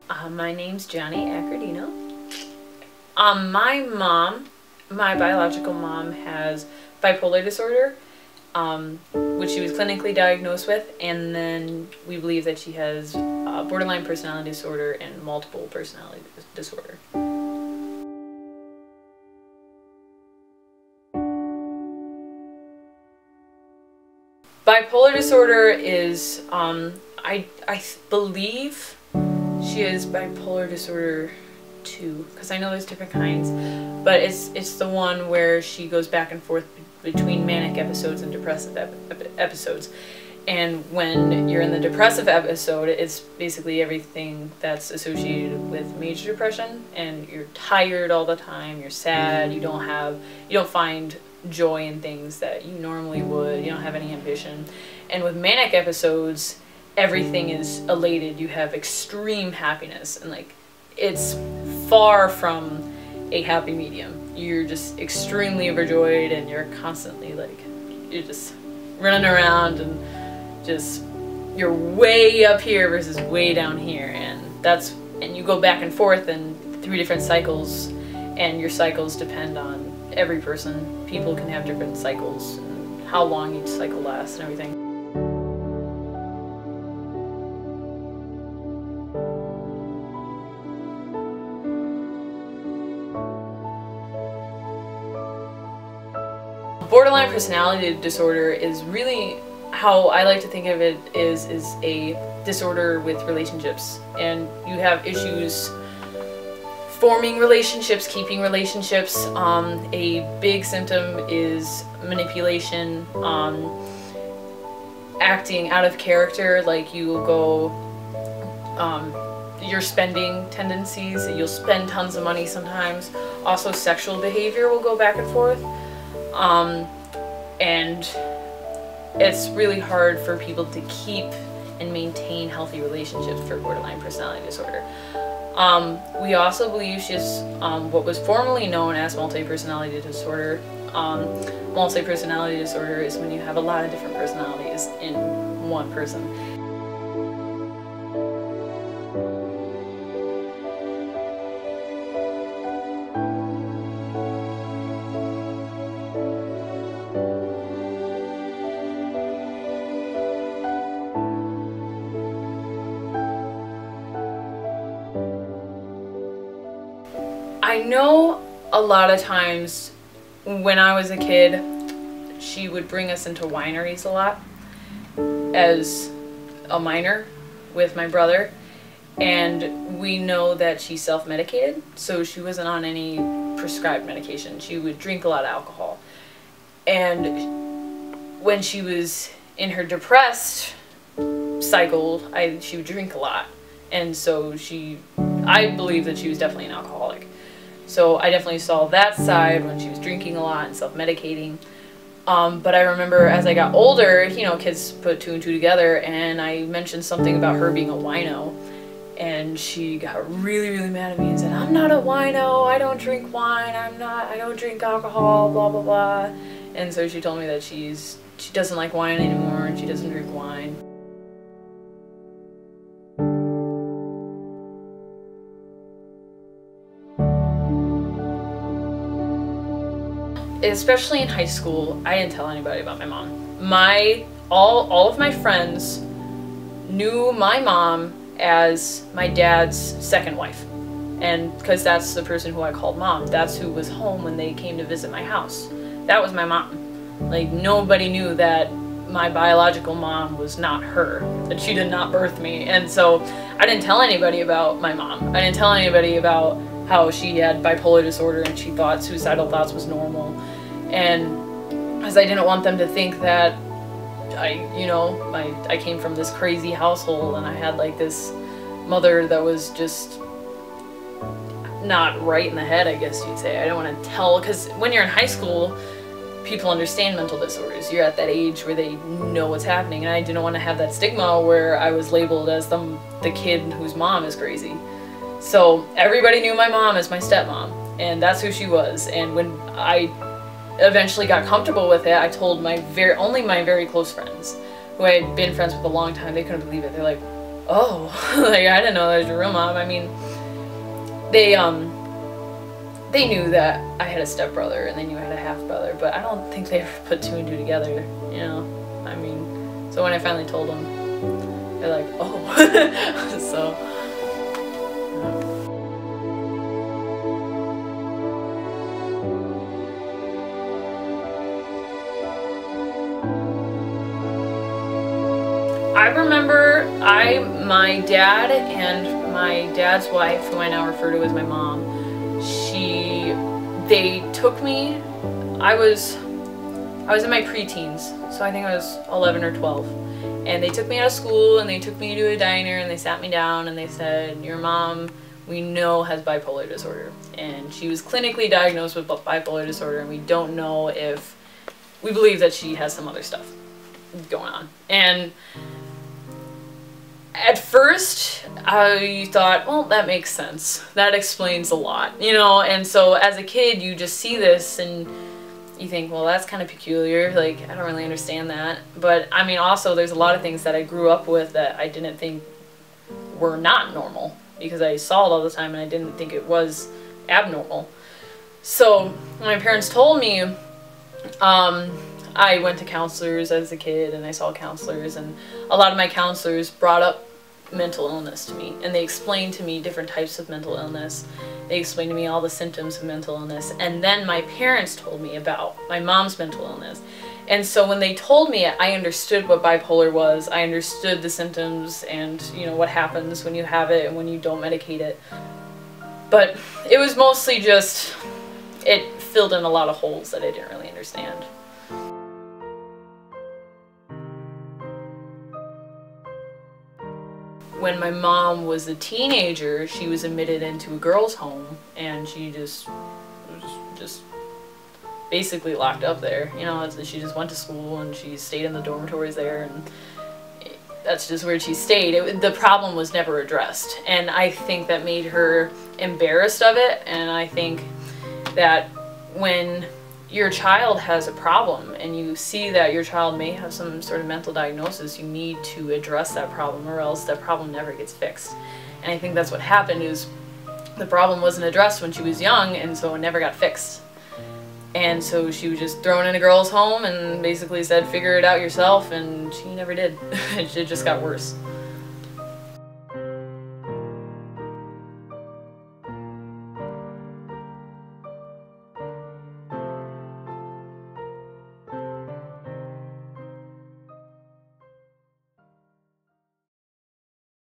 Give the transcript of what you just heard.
My name's Johnny Accardino. My biological mom has bipolar disorder, which she was clinically diagnosed with, and then we believe that she has borderline personality disorder and multiple personality disorder. Bipolar disorder is, I believe she has bipolar disorder 2, because I know there's different kinds, but it's the one where she goes back and forth between manic episodes and depressive episodes. And when you're in the depressive episode, it's basically everything that's associated with major depression, and you're tired all the time, you're sad, you don't find joy in things that you normally would, you don't have any ambition. And with manic episodes, everything is elated, you have extreme happiness, and like, it's far from a happy medium. You're just extremely overjoyed, and you're constantly like, you're just running around, and just, you're way up here versus way down here, and you go back and forth in 3 different cycles, and your cycles depend on every person. People can have different cycles, and how long each cycle lasts and everything. Borderline personality disorder is really, how I like to think of it, is a disorder with relationships, and you have issues forming relationships, keeping relationships. A big symptom is manipulation, acting out of character, like you will go, your spending tendencies, you'll spend tons of money sometimes. Also sexual behavior will go back and forth. And it's really hard for people to keep and maintain healthy relationships for borderline personality disorder. We also believe she has what was formerly known as multi-personality disorder. Multi-personality disorder is when you have a lot of different personalities in one person. I know a lot of times when I was a kid, she would bring us into wineries a lot as a minor with my brother, and we know that she self-medicated, so she wasn't on any prescribed medication. She would drink a lot of alcohol, and when she was in her depressed cycle, she would drink a lot, and so I believe that she was definitely an alcoholic. So I definitely saw that side when she was drinking a lot and self-medicating. But I remember as I got older, you know, kids put 2 and 2 together, and I mentioned something about her being a wino, and she got really, really mad at me and said, "I'm not a wino, I don't drink wine, I don't drink alcohol, blah, blah, blah." And so she told me that she doesn't like wine anymore, and she doesn't drink wine. Especially in high school, I didn't tell anybody about my mom. All of my friends knew my mom as my dad's second wife, and because that's the person who I called mom. That's who was home when they came to visit my house. That was my mom. Like, nobody knew that my biological mom was not her, that she did not birth me. And so I didn't tell anybody about my mom. I didn't tell anybody about how she had bipolar disorder and she thought suicidal thoughts was normal. And because I didn't want them to think that I came from this crazy household, and I had like this mother that was just not right in the head, I guess you'd say. I don't want to tell, because when you're in high school, people understand mental disorders. You're at that age where they know what's happening, and I didn't want to have that stigma where I was labeled as the kid whose mom is crazy. So everybody knew my mom as my stepmom, and that's who she was. And when I eventually got comfortable with it, I told only my very close friends, who I had been friends with a long time. They couldn't believe it. They're like, oh, like, I didn't know that was your real mom. I mean, they knew that I had a stepbrother and they knew I had a half brother, but I don't think they ever put two and two together, you know? I mean, so when I finally told them, they're like, oh. So, I remember my dad and my dad's wife, who I now refer to as my mom, they took me, I was in my preteens, so I think I was 11 or 12, and they took me out of school and they took me to a diner and they sat me down and they said, your mom, we know, has bipolar disorder, and she was clinically diagnosed with bipolar disorder, and we don't know if, we believe that she has some other stuff going on. And at first, I thought, well, that makes sense. That explains a lot, you know? And so as a kid, you just see this and you think, well, that's kind of peculiar. Like, I don't really understand that. But, I mean, also, there's a lot of things that I grew up with that I didn't think were not normal, because I saw it all the time and I didn't think it was abnormal. So, when my parents told me, I went to counselors as a kid, and I saw counselors, and a lot of my counselors brought up mental illness to me, and they explained to me different types of mental illness. They explained to me all the symptoms of mental illness, and then my parents told me about my mom's mental illness. And so when they told me it, I understood what bipolar was. I understood the symptoms and, you know, what happens when you have it and when you don't medicate it. But it was mostly just, it filled in a lot of holes that I didn't really understand. When my mom was a teenager, she was admitted into a girls' home, and she just basically locked up there. You know, she just went to school and she stayed in the dormitories there, and that's just where she stayed. The problem was never addressed, and I think that made her embarrassed of it. And I think that when your child has a problem and you see that your child may have some sort of mental diagnosis, you need to address that problem, or else that problem never gets fixed. And I think that's what happened, is the problem wasn't addressed when she was young, and so it never got fixed. And so she was just thrown in a girl's home and basically said, figure it out yourself, and she never did. It just got worse.